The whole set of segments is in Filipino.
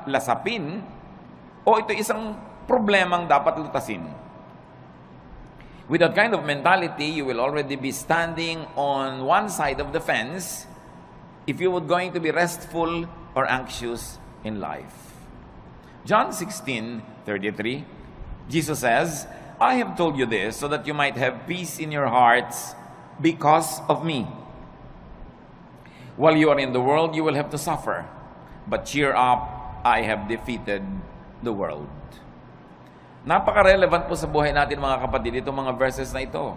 lasapin o ito isang problemang dapat lutasin. With that kind of mentality, you will already be standing on one side of the fence if you were going to be restful or anxious in life. John 16:33, Jesus says, I have told you this so that you might have peace in your hearts because of me. While you are in the world, you will have to suffer. But cheer up, I have defeated the world. Napaka-relevant po sa buhay natin mga kapatid, itong mga verses na ito.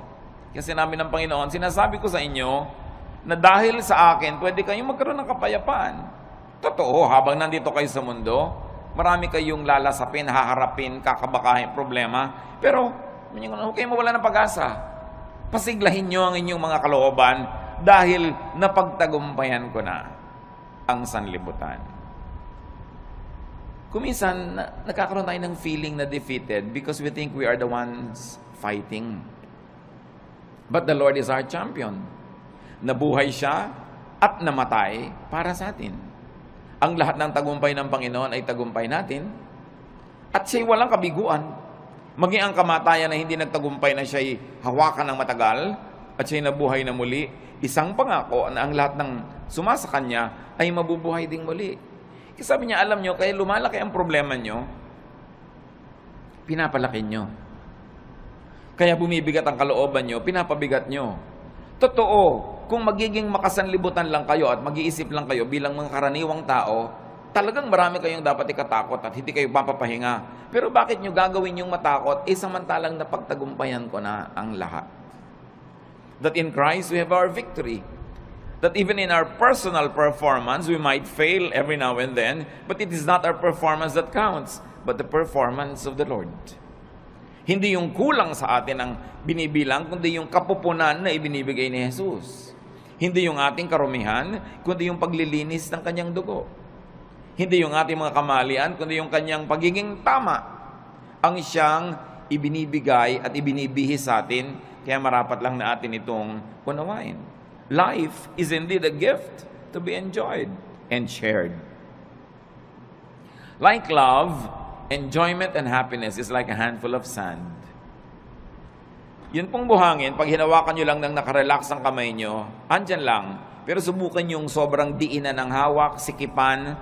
Kasi namin ng Panginoon, sinasabi ko sa inyo na dahil sa akin, pwede kayong magkaroon ng kapayapaan. Totoo, habang nandito kayo sa mundo, marami kayong lalasapin, haharapin, kakabakahin, problema. Pero, huwag kayong mawala ng pag-asa. Pasiglahin nyo ang inyong mga kalooban dahil napagtagumpayan ko na ang sanlibutan. Kuminsan, nagkakaroon tayo ng feeling na defeated because we think we are the ones fighting. But the Lord is our champion. Nabuhay siya at namatay para sa atin. Ang lahat ng tagumpay ng Panginoon ay tagumpay natin. At siya'y walang kabiguan. Maging ang kamatayan na hindi nagtagumpay na siya'y hawakan ng matagal at siya'y nabuhay na muli, isang pangako na ang lahat ng sumasa kanya ay mabubuhay ding muli. Kasi sabi niya, alam nyo, kaya lumalaki ang problema nyo, pinapalaki nyo. Kaya bumibigat ang kalooban nyo, pinapabigat nyo. Totoo, kung magiging makasanlibutan lang kayo at mag-iisip lang kayo bilang mga karaniwang tao, talagang marami kayong dapat ikatakot at hindi kayo papapahinga. Pero bakit nyo gagawin yung matakot? Samantalang napagtagumpayan ko na ang lahat. That in Christ we have our victory. That even in our personal performance, we might fail every now and then, but it is not our performance that counts, but the performance of the Lord. Hindi yung kulang sa atin ang binibilang, kundi yung kapupunan na ibinibigay ni Jesus. Hindi yung ating karumihan, kundi yung paglilinis ng kanyang dugo. Hindi yung ating mga kamalian, kundi yung kanyang pagiging tama. Ang siyang ibinibigay at ibinibihis sa atin, kaya marapat lang na atin itong unawain. Life is indeed a gift to be enjoyed and shared. Like love, enjoyment and happiness is like a handful of sand. Yun pong buhangin, pag hinawakan nyo lang ng nakarelax ang kamay nyo, andyan lang. Pero subukan yung sobrang diinan ng hawak, sikipan,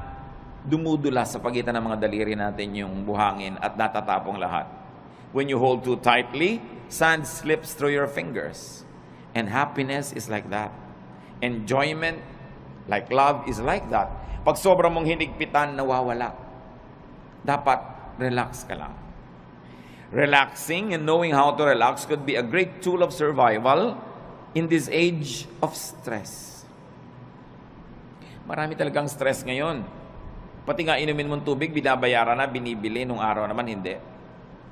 dumudula sa pagitan ng mga daliri natin yung buhangin at natatapong lahat. When you hold too tightly, sand slips through your fingers. And happiness is like that. Enjoyment, like love, is like that. Pag sobrang mong hinigpitan, nawawala. Dapat relax ka lang. Relaxing and knowing how to relax could be a great tool of survival in this age of stress. Marami talagang stress ngayon. Pati nga inumin mong tubig, binabayaran na, binibili, nung araw naman hindi.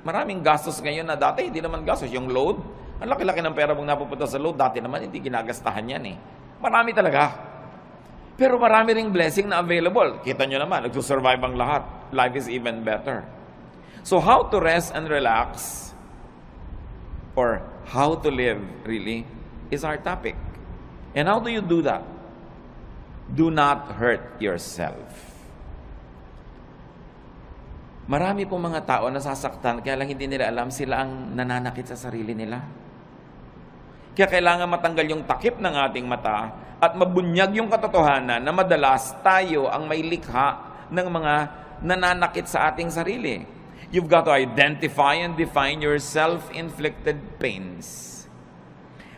Maraming gastos ngayon na dati hindi naman gastos. Yung load, ang laki-laki ng pera mong napupunta sa load, dati naman hindi ginagastahan yan eh. Marami talaga. Pero marami ring blessing na available. Kita nyo naman, nagsusurvive ang lahat. Life is even better. So how to rest and relax, or how to live really, is our topic. And how do you do that? Do not hurt yourself. Marami pong mga tao nasasaktan, kaya lang hindi nila alam sila ang nananakit sa sarili nila. Kaya kailangan matanggal yung takip ng ating mata at mabunyag yung katotohanan na madalas tayo ang may likha ng mga nananakit sa ating sarili. You've got to identify and define your self-inflicted pains.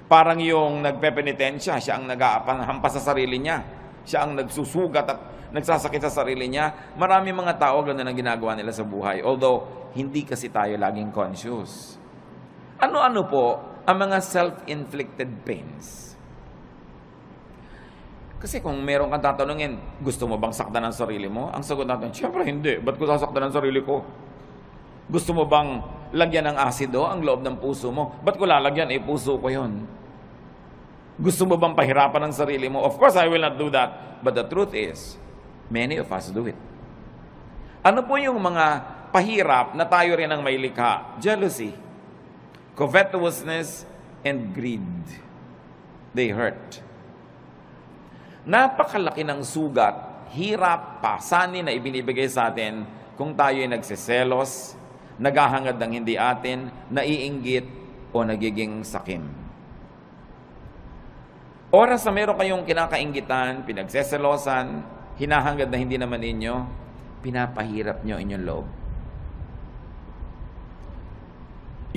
Parang yung nagpepenitensya, siya ang nag-ahampas sa sarili niya. Siya ang nagsusugat at nagsasakit sa sarili niya. Marami mga tao ganun ang ginagawa nila sa buhay. Although, hindi kasi tayo laging conscious. Ano-ano po ang mga self-inflicted pains? Kasi kung meron kang tatanungin, gusto mo bang saktan ang sarili mo? Ang sagot natin, siyempre hindi. Ba't ko sasaktan ang sarili ko? Gusto mo bang lagyan ng asido ang loob ng puso mo? Ba't ko lalagyan? Puso ko yun. Gusto mo bang pahirapan ang sarili mo? Of course, I will not do that. But the truth is, many of us do it. Ano po yung mga pahirap na tayo rin ang may likha? Jealousy, covetousness, and greed. They hurt. Napakalaki ng sugat hirap, pasanin na ibinibigay sa atin kung tayo ay nagsiselos, naghahangad ng hindi atin, naiinggit, o nagiging sakim. Oras na meron kayong kinakainggitan, pinagseselosan, hinahangad na hindi naman inyo, pinapahirap nyo inyong loob.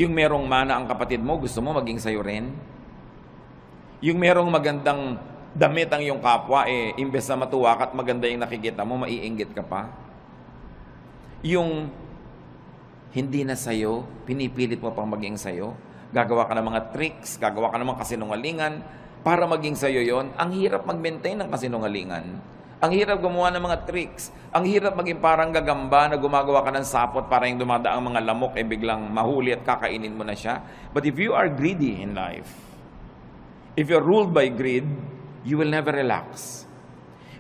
Yung merong mana ang kapatid mo, gusto mo maging sayo rin? Yung merong magandang damit ang iyong kapwa, imbes na matuwa ka at maganda yung nakikita mo, maiinggit ka pa? Yung hindi na sayo, pinipilit mo pang maging sayo, gagawa ka ng mga tricks, gagawa ka ng mga kasinungalingan, para maging sayo yon. Ang hirap mag-maintain ng kasinungalingan. Ang hirap gumawa ng mga tricks. Ang hirap maging parang gagamba na gumagawa ka ng sapot para yung dumadaang mga lamok biglang mahuli at kakainin mo na siya. But if you are greedy in life, if you're ruled by greed, you will never relax.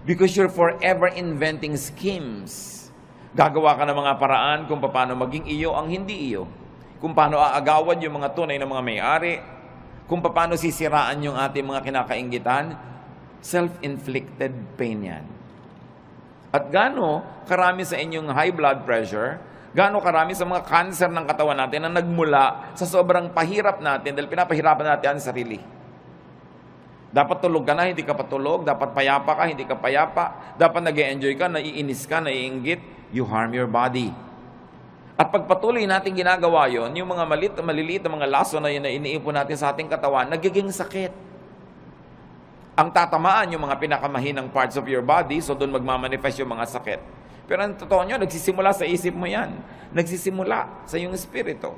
Because you're forever inventing schemes. Gagawa ka ng mga paraan kung paano maging iyo ang hindi iyo. Kung paano aagawad yung mga tunay na mga may-ari. Kung paano sisiraan yung ating mga kinakainggitan. Self-inflicted pain yan. At gaano karami sa inyong high blood pressure, gaano karami sa mga cancer ng katawan natin na nagmula sa sobrang pahirap natin dahil pinapahirapan natin ang sarili. Dapat tulog ka na, hindi ka patulog. Dapat payapa ka, hindi ka payapa. Dapat nag-e-enjoy ka, naiinis ka, naiinggit. You harm your body. At pagpatuloy natin ginagawa yon, yung mga maliliit na mga laso na yun na iniipon natin sa ating katawan, nagiging sakit. Ang tatamaan yung mga pinakamahinang parts of your body, so doon magmamanifest yung mga sakit. Pero ang totoo nyo, nagsisimula sa isip mo yan. Nagsisimula sa iyong espiritu.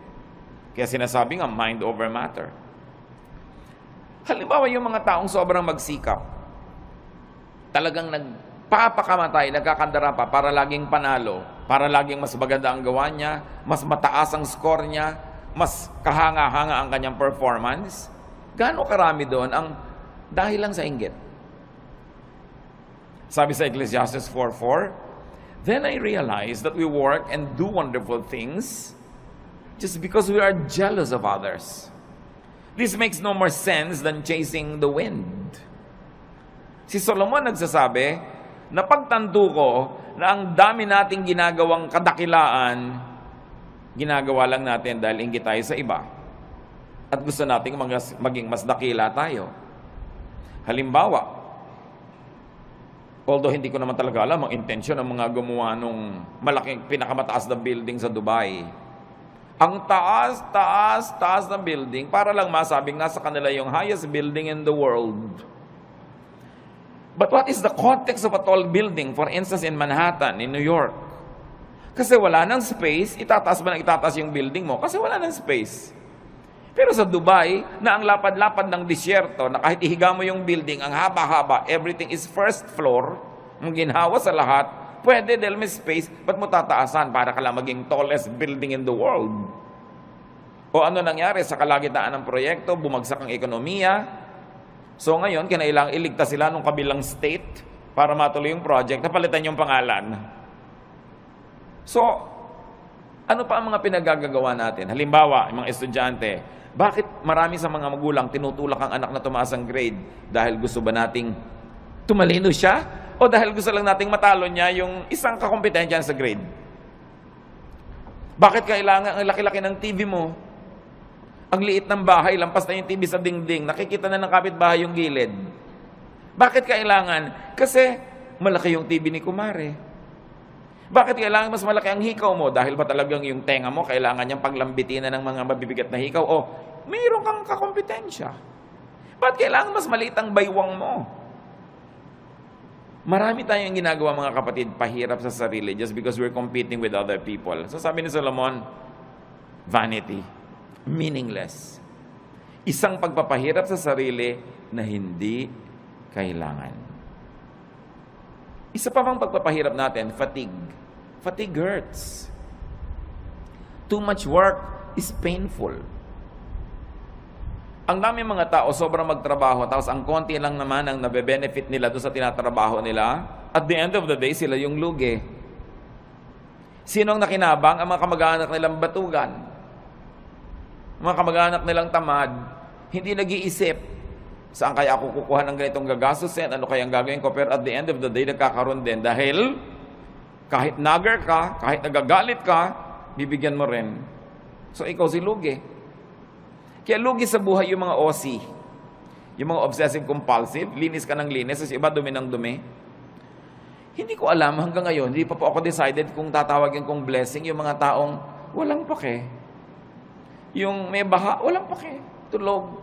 Kaya sinasabi nga, mind over matter. Halimbawa yung mga taong sobrang magsikap, talagang nagpapakamatay, nagkakandara pa para laging panalo, para laging mas maganda ang gawa niya, mas mataas ang score niya, mas kahanga-hanga ang kanyang performance. Gaano karami doon ang dahil lang sa inggit. Sabi sa Ecclesiastes 4:4, "Then I realized that we work and do wonderful things just because we are jealous of others. This makes no more sense than chasing the wind." Si Solomon nagsasabi, napagtanto ko na ang dami nating ginagawang kadakilaan, ginagawa lang natin dahil inggit tayo sa iba. At gusto nating maging mas dakila tayo. Halimbawa, although hindi ko naman talaga alam ang intensyon ng mga gumawa nung malaking pinakamataas na building sa Dubai. Ang taas na building para lang masabing nasa kanila yung highest building in the world. But what is the context of a tall building? For instance, in Manhattan, in New York. Kasi wala nang space, itataas ba na itataas yung building mo? Kasi wala nang space. Pero sa Dubai, na ang lapad-lapad ng disyerto, na kahit ihiga mo yung building, ang haba-haba, everything is first floor, ang ginhawa sa lahat, pwede dahil may space, ba't mo tataasan para ka lang maging tallest building in the world? O ano nangyari sa kalagitnaan ng proyekto, bumagsak ang ekonomiya, so ngayon, kinailangang iligtas sila nung kabilang state para matuloy yung project, napalitan yung pangalan. So, ano pa ang mga pinagagagawa natin? Halimbawa, yung mga estudyante, bakit marami sa mga magulang tinutulak ang anak na tumaas ang grade? Dahil gusto ba nating tumalino siya? O dahil gusto lang nating matalo niya yung isang kakompetensya sa grade? Bakit kailangan ang laki-laki ng TV mo? Ang liit ng bahay, lampas na yung TV sa dingding, nakikita na ng kapitbahay yung gilid. Bakit kailangan? Kasi malaki yung TV ni Kumare. Bakit kailangan mas malaki ang hikaw mo? Dahil ba talagang yung tenga mo, kailangan niyang paglambitin na ng mga mabibigat na hikaw? O mayroon kang kakompetensya. Bakit kailangan mas maliit ang baywang mo? Marami tayong ginagawa mga kapatid, pahirap sa sarili just because we're competing with other people. So sabi ni Solomon, vanity, meaningless. Isang pagpapahirap sa sarili na hindi kailangan. Isa pa bang pagpapahirap natin, fatigue. Fatigue hurts. Too much work is painful. Ang dami mga tao sobrang magtrabaho, tapos ang konti lang naman ang nabe-benefit nila doon sa tinatrabaho nila. At the end of the day, sila yung lugi. Sino ang nakinabang? Ang mga kamag-anak nilang batugan. Ang mga kamag-anak nilang tamad, hindi nag-iisip. Saan kaya ako kukuha ng ganitong gagastusin? Ano kaya ang gagawin ko? Pero at the end of the day, nagkakaroon din. Dahil kahit nagger ka, kahit nagagalit ka, bibigyan mo rin. So ikaw si lugi. Kaya lugi sa buhay yung mga OC. Yung mga obsessive compulsive, linis ka ng linis, kasi iba dumi ng dumi. Hindi ko alam hanggang ngayon, hindi pa po ako decided kung tatawagin kong blessing yung mga taong walang pake. Yung may baha, walang pake. Tulog.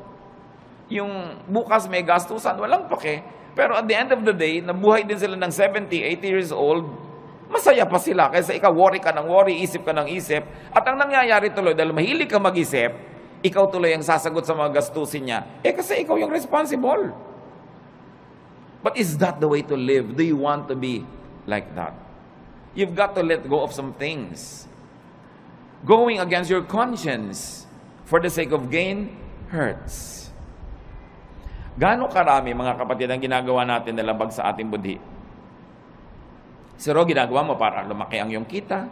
Yung bukas may gastusan, walang pake. Pero at the end of the day, nabuhay din sila ng 70, 80 years old, masaya pa sila. Kaysa ikaw, worry ka ng worry, isip ka ng isip. At ang nangyayari tuloy, dahil mahilig ka mag-isip, ikaw tuloy ang sasagot sa mga gastusin niya. Kasi ikaw yung responsible. But is that the way to live? Do you want to be like that? You've got to let go of some things. Going against your conscience for the sake of gain hurts. Gaano karami, mga kapatid, ang ginagawa natin na labag sa ating budhi? Siro, ginagawa mo para lumaki ang iyong kita?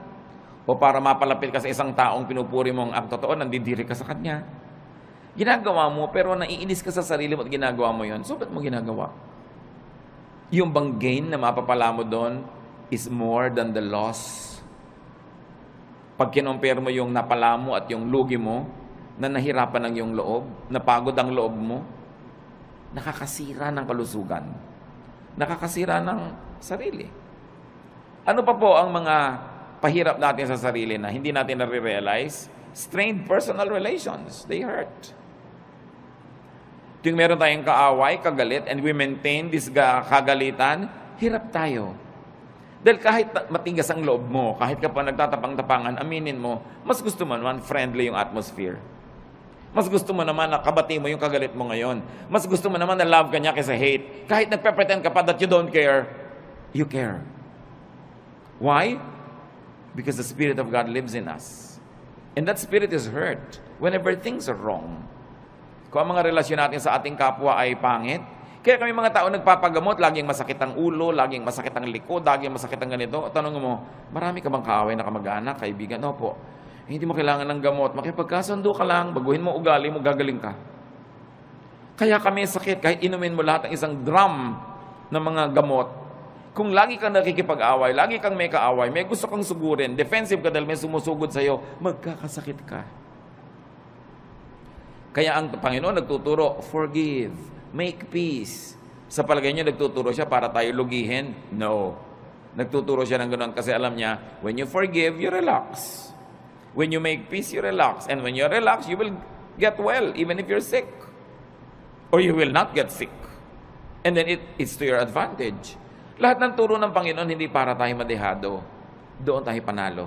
O para mapalapit ka sa isang taong pinupuri mong ang totoo, nandidiri ka sa kanya? Ginagawa mo, pero naiinis ka sa sarili mo at ginagawa mo yon. So, ba't mo ginagawa? Yung bang gain na mapapala mo doon is more than the loss? Pag kinompare mo yung napala mo at yung lugi mo, na nahirapan ang iyong loob, napagod ang loob mo, nakakasira ng kalusugan. Nakakasira ng sarili. Ano pa po ang mga pahirap natin sa sarili na hindi natin nare-realize? Strained personal relations. They hurt. Tuwing meron tayong kaaway, kagalit, and we maintain this kagalitan, hirap tayo. Dahil kahit matigas ang loob mo, kahit ka pa nagtatapang-tapangan, aminin mo, mas gusto mo naman friendly yung atmosphere. Mas gusto mo naman na kabati mo yung kagalit mo ngayon. Mas gusto mo naman na love ka niya kaysa hate. Kahit nagpe-pretend ka pa that you don't care, you care. Why? Because the Spirit of God lives in us. And that Spirit is hurt whenever things are wrong. Kung ang mga relasyon natin sa ating kapwa ay pangit, kaya kami mga tao nagpapagamot, laging masakit ang ulo, laging masakit ang likod, laging masakit ang ganito. Tanong mo, marami ka bang kaaway na kamag-anak, kaibigan? Opo. Hindi mo kailangan ng gamot. Makipagkasundo ka lang, baguhin mo ugali mo, gagaling ka. Kaya kami sakit, kahit inumin mo lahat ng isang drum ng mga gamot, kung lagi kang nakikipag-away, lagi kang may kaaway, may gusto kang sugurin, defensive ka dahil may sumusugod sa'yo, magkakasakit ka. Kaya ang Panginoon nagtuturo, forgive, make peace. Sa palagay niyo, nagtuturo siya para tayo lugihin? No. Nagtuturo siya ng ganoon kasi alam niya, when you forgive, you relax. When you make peace, you relax. And when you relax, you will get well, even if you're sick. Or you will not get sick. And then it's to your advantage. Lahat ng turo ng Panginoon, hindi para tayo madehado. Doon tayo panalo.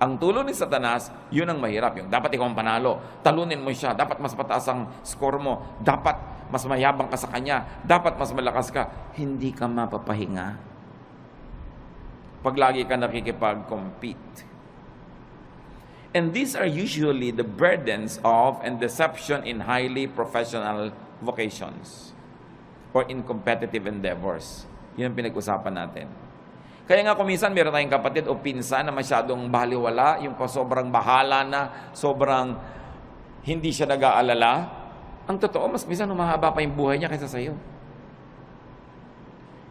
Ang tulo ni Satanas, yun ang mahirap. Yung dapat ikaw ang panalo. Talunin mo siya. Dapat mas pataas ang score mo. Dapat mas mayabang ka sa kanya. Dapat mas malakas ka. Hindi ka mapapahinga. Pag lagi ka nakikipag-compete. And these are usually the burdens of and deception in highly professional vocations or in competitive endeavors. Yun ang pinag-usapan natin. Kaya nga kuminsan meron tayong kapatid o pinsan na masyadong baliwala, yung sobrang bahala na, sobrang hindi siya nag-aalala. Ang totoo, mas minsan humahaba pa yung buhay niya kaysa sa'yo.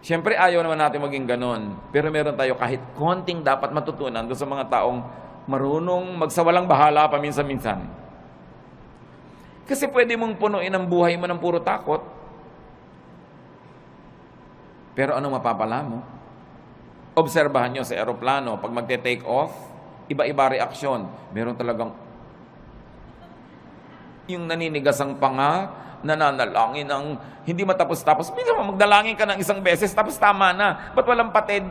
Siyempre, ayaw naman natin maging ganon. Pero meron tayo kahit konting dapat matutunan doon sa mga taong marunong magsawalang bahala paminsan-minsan. Kasi pwede mong punuin ang buhay mo ng puro takot. Pero anong mapapala mo? Obserbahan nyo sa aeroplano, pag magte-take off, iba-iba reaksyon. Meron talagang yung naninigas ang panga, nananalangin ang hindi matapos-tapos. Minsan magdalangin ka ng isang beses, tapos tama na. Ba't walang patid?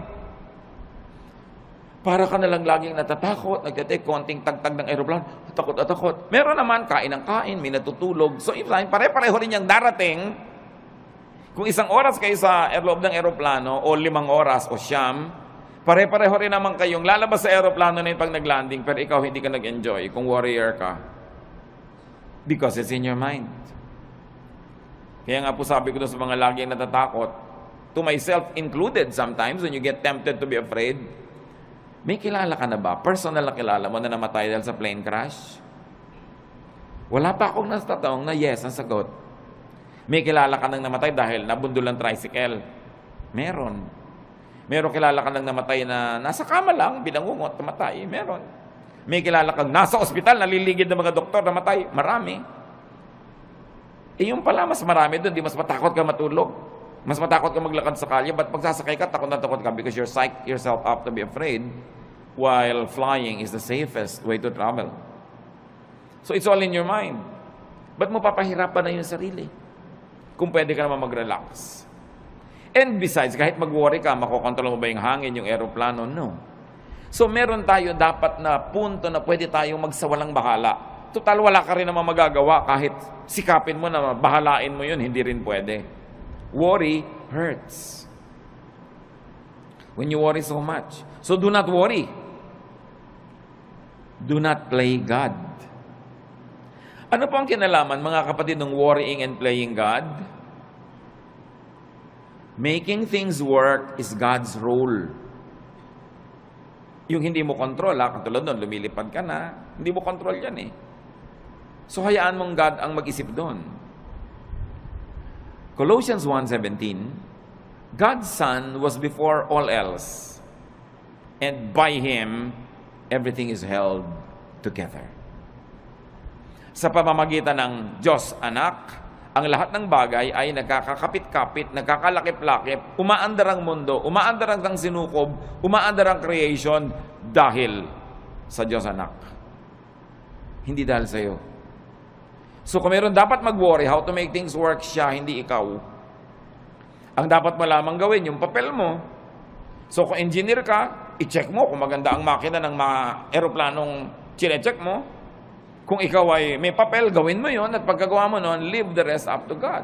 Para ka nalang laging natatakot, nagte-take konting tagtag ng aeroplano, takot at takot. Meron naman, kain ng kain, may natutulog. So, if pare-pareho rin yung darating, kung 1 oras kayo sa loob ng aeroplano, o 5 oras, o siyam, pare-pareho rin naman kayong lalabas sa aeroplano na yun pag nag-landing, pero ikaw hindi ka nag-enjoy kung warrior ka. Because it's in your mind. Kaya nga po sabi ko doon sa mga laging natatakot, to myself included sometimes, when you get tempted to be afraid, may kilala ka na ba? Personal na kilala mo na namatay dahil sa plane crash? Wala pa akong natatawang na yes ang sagot. May kilala ka nang namatay dahil nabundol ng tricycle. Meron. Meron kilala ka nang namatay na nasa kama lang, binangungot, namatay. Meron. May kilala kang nasa ospital, naliligid ng mga doktor, namatay. Marami. Yung pala, mas marami doon. Di mas matakot ka matulog. Mas matakot ka maglakad sa kalye. But pag sasakay ka, takot na takot ka because you're psych yourself up to be afraid while flying is the safest way to travel. So it's all in your mind. Ba't mo papahirapan na yung sarili? Kung pwede ka naman mag-relax. And besides, kahit mag-worry ka, makokontrol mo ba yung hangin, yung aeroplano? No. So meron tayo dapat na punto na pwede tayong magsawalang bahala. Total, wala ka rin naman magagawa kahit sikapin mo na bahalain mo yun, hindi rin pwede. Worry hurts. When you worry so much. So do not worry. Do not play God. Ano po ang kinalaman, mga kapatid, ng worrying and playing God? Making things work is God's role. Yung hindi mo control, katulad doon, lumilipad ka na, hindi mo control yan eh. So hayaan mong God ang mag-isip doon. Colossians 1:17, God's Son was before all else, and by Him, everything is held together. Sa pamamagitan ng Diyos Anak, ang lahat ng bagay ay nagkakakapit-kapit, nagkakalakip-lakip, umaandar ang mundo, umaandar ang sinukob, umaandar ang creation dahil sa Diyos Anak. Hindi dahil sa iyo. So kung meron dapat mag-worry how to make things work, siya, hindi ikaw. Ang dapat mo lamang gawin, yung papel mo. So kung engineer ka, i-check mo kung maganda ang makina ng mga aeroplanong chine-check mo. Kung ikaw ay may papel, gawin mo yon at pagkagawa mo noon, leave the rest up to God.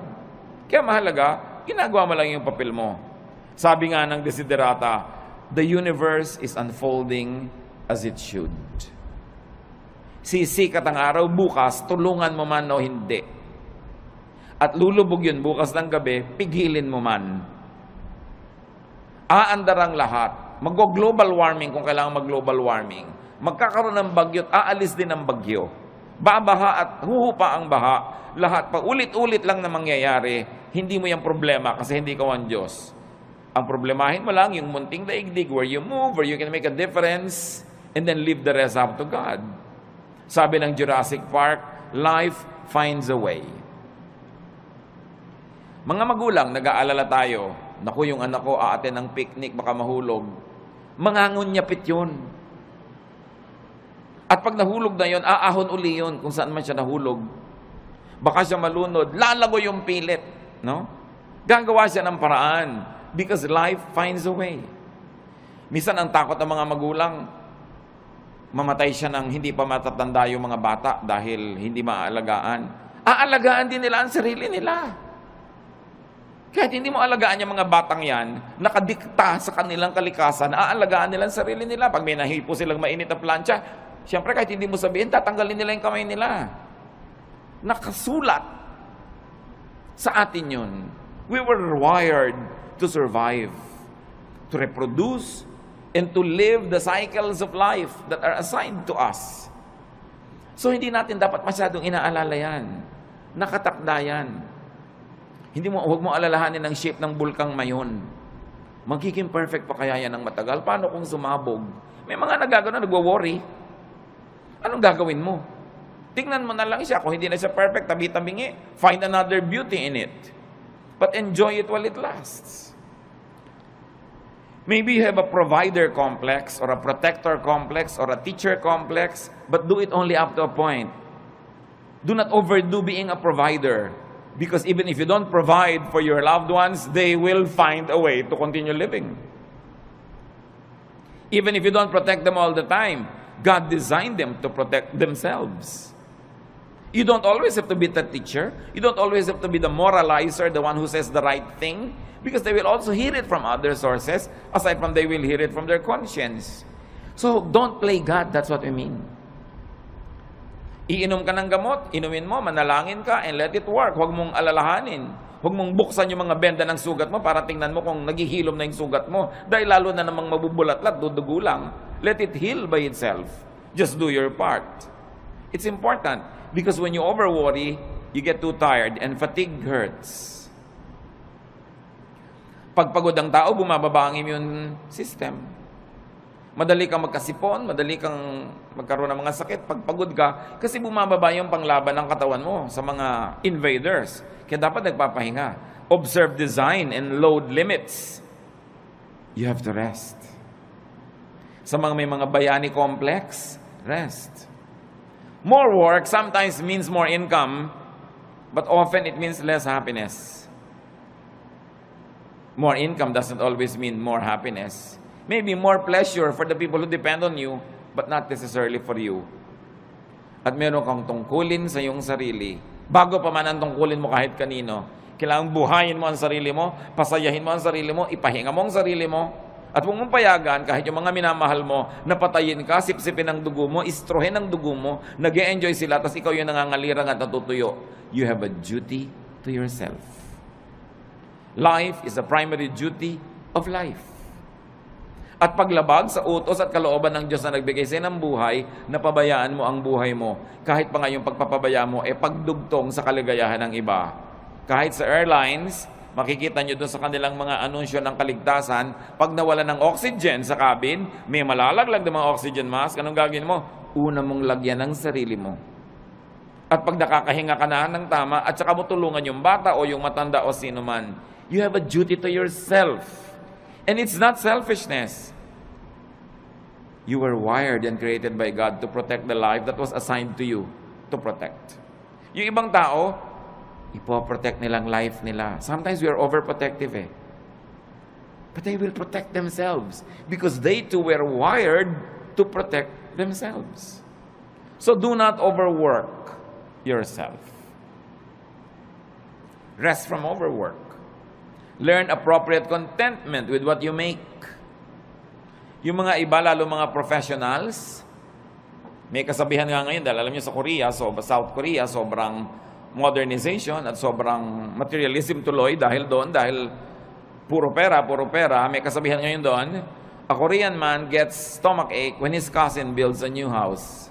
Kaya mahalaga, ginagawa mo lang yung papel mo. Sabi nga ng Desiderata, the universe is unfolding as it should. Sisikat ang araw, bukas, tulungan mo man o hindi. At lulubog yun bukas ng gabi, pigilin mo man. Aandar ang lahat. Mag-global warming kung kailangan mag-global warming. Magkakaroon ng bagyo at aalis din ang bagyo. Babaha at huhupa ang baha. Lahat pa ulit-ulit lang na mangyayari. Hindi mo yung problema kasi hindi ka ang Diyos. Ang problemahin mo lang yung munting daigdig where you move, where you can make a difference, and then leave the rest up to God. Sabi ng Jurassic Park, life finds a way. Mga magulang, nag-aalala tayo, naku, yung anak ko aaten ng picnic, baka mahulog. Mangangunyapit yun. At pag nahulog na yun, aahon uli yun kung saan man siya nahulog. Baka siya malunod, lalago yung pilit. No? Gagawa siya ng paraan because life finds a way. Minsan ang takot ng mga magulang, mamatay siya ng hindi pa matatanda yung mga bata dahil hindi maaalagaan. Aalagaan din nila ang sarili nila. Kahit hindi mo alagaan yung mga batang yan, nakadikta sa kanilang kalikasan, aalagaan nila ang sarili nila. Pag may nahipo silang mainit na plancha, siyempre kahit hindi mo sabihin, tatanggalin nila yung kamay nila. Nakasulat sa atin yun. We were wired to survive, to reproduce, and to live the cycles of life that are assigned to us. So hindi natin dapat masyadong inaalala yan. Nakatakda yan. Huwag mo alalahanin ang shape ng bulkang mayon. Magiging perfect pa kaya yan ng matagal? Paano kung sumabog? May mga nagagano, nagwo-worry. Anong gagawin mo? Tingnan mo na lang siya. Kung hindi na siya perfect, tabi-tabingi. Find another beauty in it. But enjoy it while it lasts. Maybe you have a provider complex, or a protector complex, or a teacher complex, but do it only up to a point. Do not overdo being a provider. Because even if you don't provide for your loved ones, they will find a way to continue living. Even if you don't protect them all the time, God designed them to protect themselves. You don't always have to be the teacher. You don't always have to be the moralizer, the one who says the right thing, because they will also hear it from other sources, aside from they will hear it from their conscience. So don't play God, that's what we mean. Iinom ka ng gamot, inumin mo, manalangin ka, and let it work. Huwag mong alalahanin. Huwag mong buksan yung mga benda ng sugat mo para tingnan mo kung naghihilom na yung sugat mo. Dahil lalo na namang mabubulat-lat, dudugo lang. Let it heal by itself. Just do your part. It's important because when you over-worry, you get too tired and fatigue hurts. Pag pagod ang tao, bumababa ang immune system. Madali kang magkasipon, madali kang magkaroon ng mga sakit pag pagod ka kasi bumababa yung panglaban ng katawan mo sa mga invaders. Kaya dapat nagpapahinga. Observe design and load limits. You have to rest. Sa mga may mga bayani complex, rest. More work sometimes means more income, but often it means less happiness. More income doesn't always mean more happiness. Maybe more pleasure for the people who depend on you, but not necessarily for you. At meron kang tungkulin sa iyong sarili. Bago pa man ang tungkulin mo kahit kanino, kailangang buhayin mo ang sarili mo, pasayahin mo ang sarili mo, ipahinga mo ang sarili mo, at huwag mong payagan kahit yung mga minamahal mo, napatayin ka, sipsipin ang dugo mo, istrohin ang dugo mo, nag-e-enjoy sila, tapos ikaw yung nangangalirang at natutuyo. You have a duty to yourself. Life is a primary duty of life. At paglabag sa utos at kalooban ng Diyos na nagbigay sa ng buhay, napabayaan mo ang buhay mo. Kahit pa nga yung pagpapabaya mo, pagdugtong sa kaligayahan ng iba. Kahit sa airlines, makikita nyo doon sa kanilang mga anunsyo ng kaligtasan, pag nawala ng oxygen sa cabin, may malalaglag ng mga oxygen mask, anong gagawin mo? Una mong lagyan ng sarili mo. At pag nakakahinga ka na ng tama, at saka mo tulungan yung bata o yung matanda o sino man, you have a duty to yourself. And it's not selfishness. You were wired and created by God to protect the life that was assigned to you to protect. Yung ibang tao, ipoprotect nilang life nila. Sometimes we are overprotective But they will protect themselves because they too were wired to protect themselves. So do not overwork yourself. Rest from overwork. Learn appropriate contentment with what you make. Yung mga iba, lalo mga professionals, may kasabihan nga ngayon, dahil alam niyo sa Korea, South Korea, sobrang modernization at sobrang materialism tuloy dahil puro pera, may kasabihan ngayon doon, a Korean man gets stomachache when his cousin builds a new house.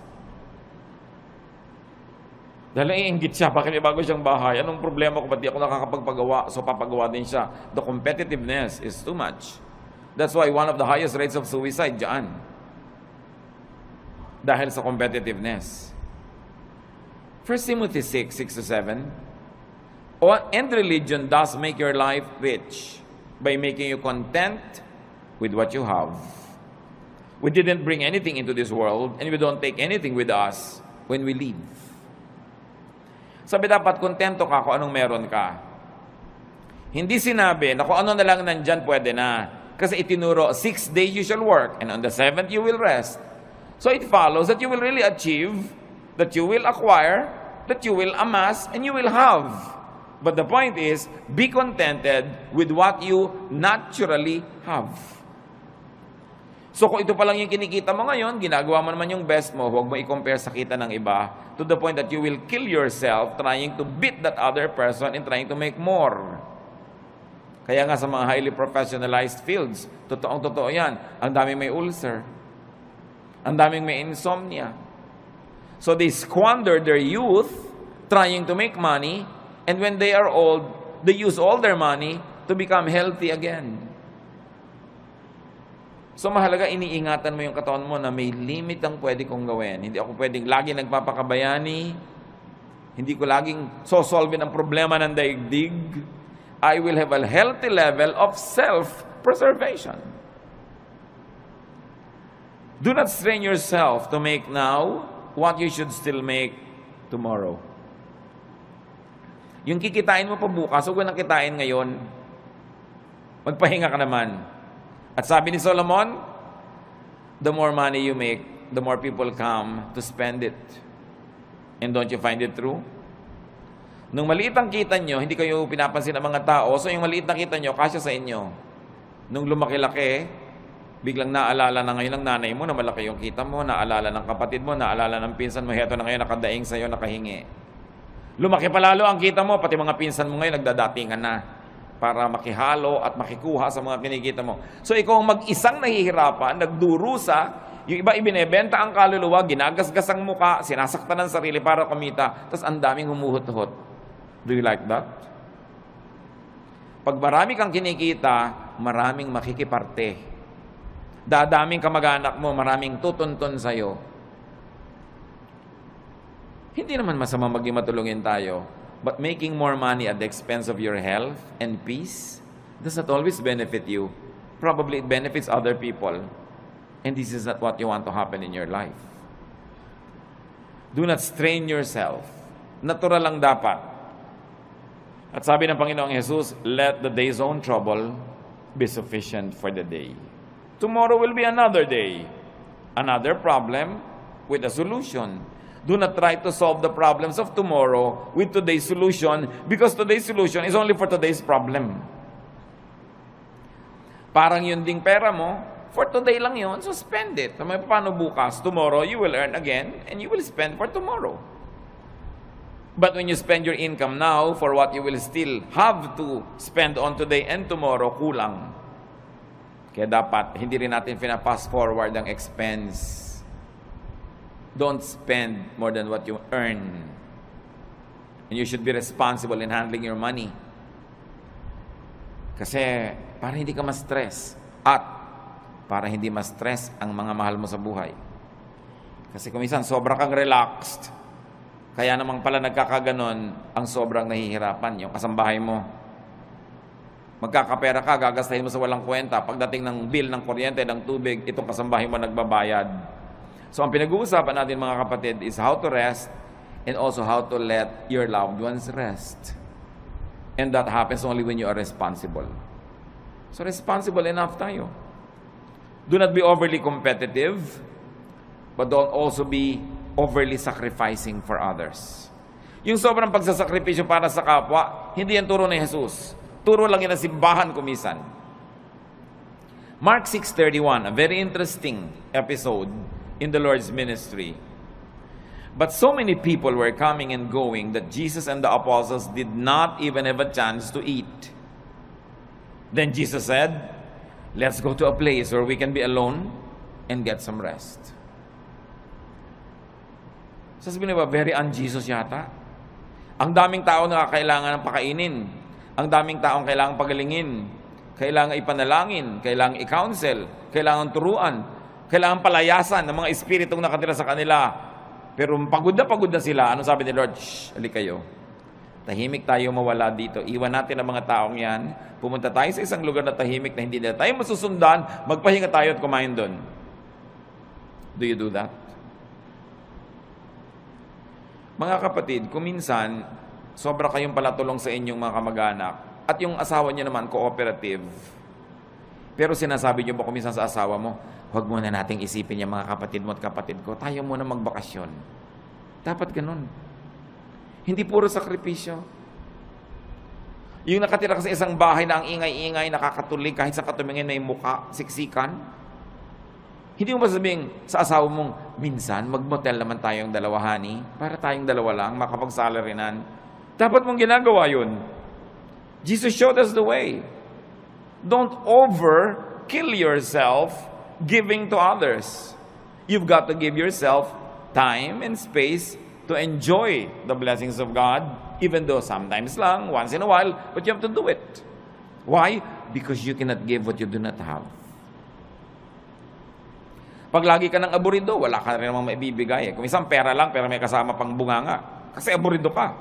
Dahil naiinggit siya, bakit may bago siyang bahay? Anong problema ko? Ba't di ako nakakapagpagawa? So papagawa din siya. The competitiveness is too much. That's why one of the highest rates of suicide dyan. Dahil sa competitiveness. 1 Timothy 6:6-7, and religion does make your life rich by making you content with what you have. We didn't bring anything into this world and we don't take anything with us when we leave. Sabi dapat kontento ka kung anong meron ka. Hindi sinabi na kung ano na lang nandyan pwede na. Kasi itinuro, 6 days you shall work and on the 7th you will rest. So it follows that you will really achieve, that you will acquire, that you will amass, and you will have. But the point is, be contented with what you naturally have. So kung ito pa lang yung kinikita mo ngayon, ginagawa mo naman yung best mo, huwag mo i-compare sa kita ng iba to the point that you will kill yourself trying to beat that other person and trying to make more. Kaya nga sa mga highly professionalized fields, totoong-totoo yan, ang daming may ulcer, ang daming may insomnia. So they squander their youth trying to make money, and when they are old, they use all their money to become healthy again. So mahalaga, iniingatan mo yung katawan mo na may limit ang pwede kong gawin. Hindi ako pwedeng lagi nagpapakabayani. Hindi ko laging sosolve ang problema ng daigdig. I will have a healthy level of self-preservation. Do not strain yourself to make now what you should still make tomorrow. Yung kikitain mo pa bukas, huwag mo nang kitain ngayon. Magpahinga ka naman. At sabi ni Solomon, the more money you make, the more people come to spend it. And don't you find it true? Nung maliit ang kita nyo, hindi kayo pinapansin ng mga tao, so yung maliit na kita nyo, kasya sa inyo. Nung lumaki-laki, biglang naalala na ngayon ng nanay mo na malaki yung kita mo, naalala ng kapatid mo, naalala ng pinsan mo, heto na ngayon nakadaing sa'yo, nakahingi. Lumaki pa lalo ang kita mo, pati mga pinsan mo ngayon nagdadatingan na para makihalo at makikuha sa mga kinikita mo. So ikaw ang mag-isang nahihirapan, nagdurusa, yung iba ibinebenta ang kaluluwa, ginagasgas ang muka, sinasaktan ng sarili para kumita, tapos ang daming humuhot-hot. Do you like that? Pag marami kang kinikita, maraming makikiparte. Dadaming kamag-anak mo, maraming tutuntun sa'yo. Hindi naman masama maging matulungin tayo, but making more money at the expense of your health and peace does not always benefit you. Probably it benefits other people. And this is not what you want to happen in your life. Do not strain yourself. Natural lang dapat. At sabi ng Panginoong Jesus, let the day's own trouble be sufficient for the day. Tomorrow will be another day. Another problem with a solution. Do not try to solve the problems of tomorrow with today's solution because today's solution is only for today's problem. Parang yun ding pera mo, for today lang yun, so spend it. Paano bukas? Tomorrow you will earn again and you will spend for tomorrow. But when you spend your income now for what you will still have to spend on today and tomorrow, kulang. Kaya dapat, hindi rin natin fast forward ang expense. Don't spend more than what you earn. And you should be responsible in handling your money. Kasi, para hindi ka ma-stress. At, para hindi ma-stress ang mga mahal mo sa buhay. Kasi kung minsan, sobra kang relaxed. Kaya namang pala nagkakaganon, ang sobrang nahihirapan yung kasambahay mo. Magkakapera ka, gagastahin mo sa walang kwenta. Pagdating ng bill ng kuryente, ng tubig, itong kasambahay mo nagbabayad. So ang pinag-uusapan natin mga kapatid is how to rest and also how to let your loved ones rest. And that happens only when you are responsible. So responsible enough tayo. Do not be overly competitive, but don't also be overly sacrificing for others. Yung sobrang pagsasakripisyo para sa kapwa, hindi yan turo ni Jesus. Turo lang yan ng simbahan kumisan. Mark 6:31, a very interesting episode in the Lord's ministry. But so many people were coming and going that Jesus and the apostles did not even have a chance to eat. Then Jesus said, let's go to a place where we can be alone and get some rest. Sasabihin niyo ba, very un-Jesus yata? Ang daming tao na kailangan ng pakainin. Ang daming taong kailangan pagalingin. Kailangan ipanalangin. Kailangan i-counsel. Kailangan turuan. Kailangan palayasan ng mga espiritong nakatira sa kanila. Pero pagod na sila. Ano sabi ni Lord? Shh, halik kayo. Tahimik tayo mawala dito. Iwan natin ang mga taong yan. Pumunta tayo sa isang lugar na tahimik na hindi na tayo masusundan. Magpahinga tayo at kumain doon. Do you do that? Mga kapatid, kung minsan, sobra kayong palatulong sa inyong mga kamag-anak at yung asawa niyo naman, cooperative. Pero sinasabi niyo ba kung minsan sa asawa mo, huwag muna nating isipin yung mga kapatid mo at kapatid ko, tayo muna magbakasyon. Dapat ganun. Hindi puro sakripisyo. Yung nakatira ka sa isang bahay na ang ingay-ingay, nakakatulig, kahit sa katumingin may muka, siksikan. Hindi mo masabing sa asawa mong, minsan, mag-motel naman tayong dalawa, honey, para tayong dalawa lang, makapag-salarinan. Dapat mong ginagawa yun. Jesus showed us the way. Don't overkill yourself giving to others. You've got to give yourself time and space to enjoy the blessings of God, even though sometimes lang, once in a while, but you have to do it. Why? Because you cannot give what you do not have. Pag lagi ka ng aburido, wala ka rin namang maibibigay. Kung isang pera lang, pero may kasama pang bunganga. Kasi aburido ka.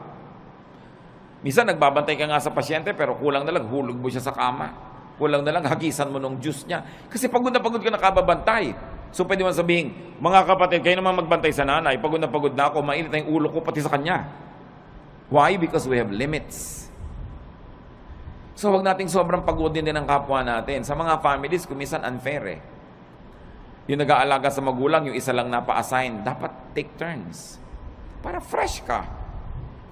Minsan, nagbabantay ka nga sa pasyente, pero kulang na lang, hulog mo siya sa kama. Kulang na lang, hagisan mo ng juice niya. Kasi pagod na pagod ka nakababantay. So, pwede mo sabihin, mga kapatid, kayo naman magbantay sa nanay. Pagod na ako, mainit na yung ulo ko pati sa kanya. Why? Because we have limits. So, wag nating sobrang pagodin din ang kapwa natin. Sa mga families, kumisan unfair eh. Yung nag-aalaga sa magulang, yung isa lang napa-assign, dapat take turns. Para fresh ka.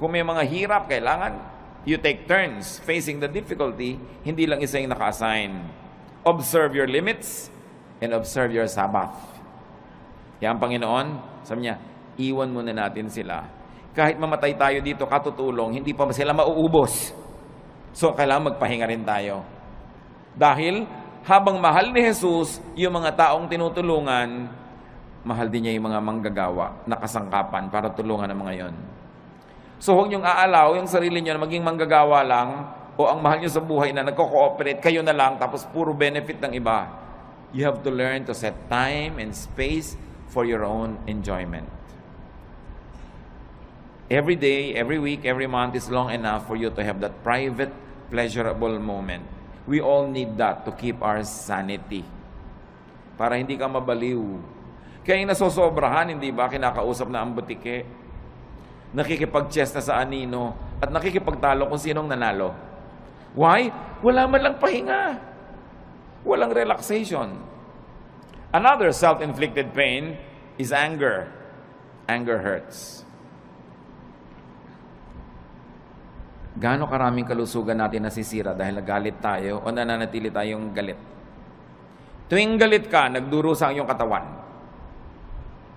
Kung may mga hirap, kailangan you take turns facing the difficulty, hindi lang isa yung naka-assign. Observe your limits and observe your Sabbath. Yan, Panginoon, sabi niya, iwan muna natin sila. Kahit mamatay tayo dito, katutulong, hindi pa sila mauubos. So, kailangan magpahinga rin tayo. Dahil, habang mahal ni Jesus yung mga taong tinutulungan, mahal din niya yung mga manggagawa na kasangkapan para tulungan ang mga yon. So huwag niyong aalaw yung sarili niyo na maging manggagawa lang o ang mahal niyo sa buhay na nagko-cooperate, kayo na lang, tapos puro benefit ng iba. You have to learn to set time and space for your own enjoyment. Every day, every week, every month is long enough for you to have that private, pleasurable moment. We all need that to keep our sanity. Para hindi ka mabaliw. Kaya yung nasosobrahan, hindi ba, kinakausap na ang butike, nakikipag-chess na sa anino, at nakikipagtalo kung sinong nanalo. Why? Wala man lang pahinga. Walang relaxation. Another self-inflicted pain is anger. Anger hurts. Gaano karaming kalusugan natin nasisira dahil nagalit tayo o nananatili tayong galit? Tuwing galit ka, nagdurusa ang iyong katawan.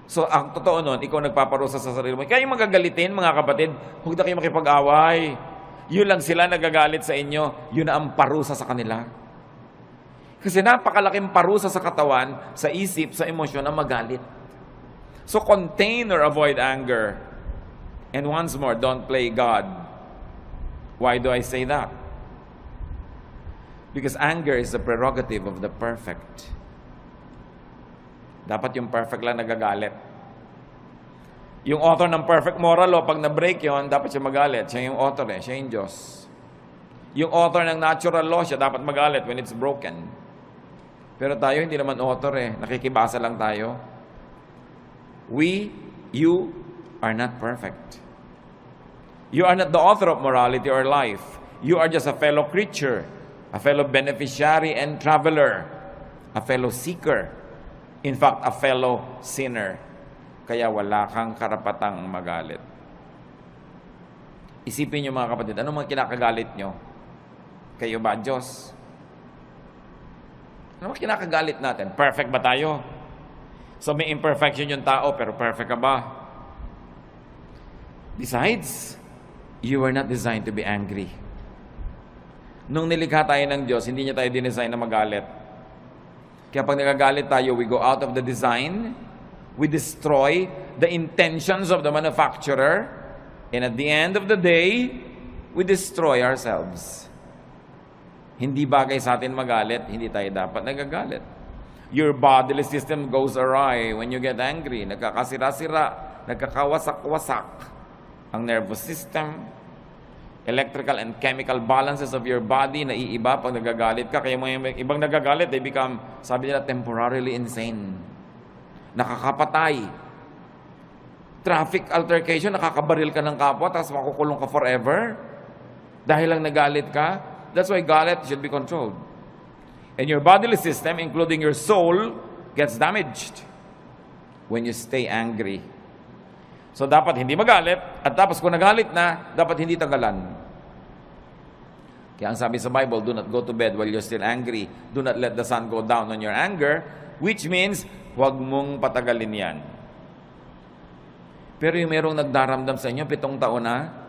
So, ang totoo nun, ikaw nagpaparusa sa sarili mo. Kaya yung magagalitin, mga kapatid, huwag na kayo makipag-away. Yun lang sila nagagalit sa inyo, yun na ang parusa sa kanila. Kasi napakalaking parusa sa katawan, sa isip, sa emosyon na magalit. So, contain or avoid anger. And once more, don't play God. Why do I say that? Because anger is the prerogative of the perfect. Dapat yung perfect lang nagagalit. Yung author ng perfect moral law, pag na-break yun, dapat siya magalit. Siya yung author siya yung Diyos. Yung author ng natural law, siya dapat magalit when it's broken. Pero tayo, hindi naman author nakikibasa lang tayo. You are not perfect. You are not the author of morality or life. You are just a fellow creature, a fellow beneficiary and traveler, a fellow seeker, in fact, a fellow sinner. Kaya wala kang karapatang magalit. Isipin niyo mga kapatid, ano mga kinakagalit niyo? Kayo ba, Diyos? Ano mga kinakagalit natin? Perfect ba tayo? So may imperfection yung tao, pero perfect ka ba? Besides, you were not designed to be angry. Nung nilikha tayo ng Diyos, hindi niya tayo dinesign na magalit. Kaya pag nagagalit tayo, we go out of the design, we destroy the intentions of the manufacturer, and at the end of the day, we destroy ourselves. Hindi bagay sa atin magalit, hindi tayo dapat nagagalit. Your bodily system goes awry when you get angry. Nagkakasira-sira, nagkakawasak-wasak ang nervous system, electrical and chemical balances of your body naiiba pag nagagalit ka. Kaya mga ibang nagagalit, they become, sabi nila, temporarily insane. Nakakapatay. Traffic altercation, nakakabaril ka ng kapwa, tapos makukulong ka forever. Dahil lang nagalit ka. That's why galit should be controlled. And your bodily system, including your soul, gets damaged when you stay angry. So dapat hindi magalit, at tapos kung nagalit na, dapat hindi tagalan. Kaya ang sabi sa Bible, do not go to bed while you're still angry. Do not let the sun go down on your anger, which means, huwag mong patagalin yan. Pero yung merong nagdaramdam sa inyo, 7 taon na,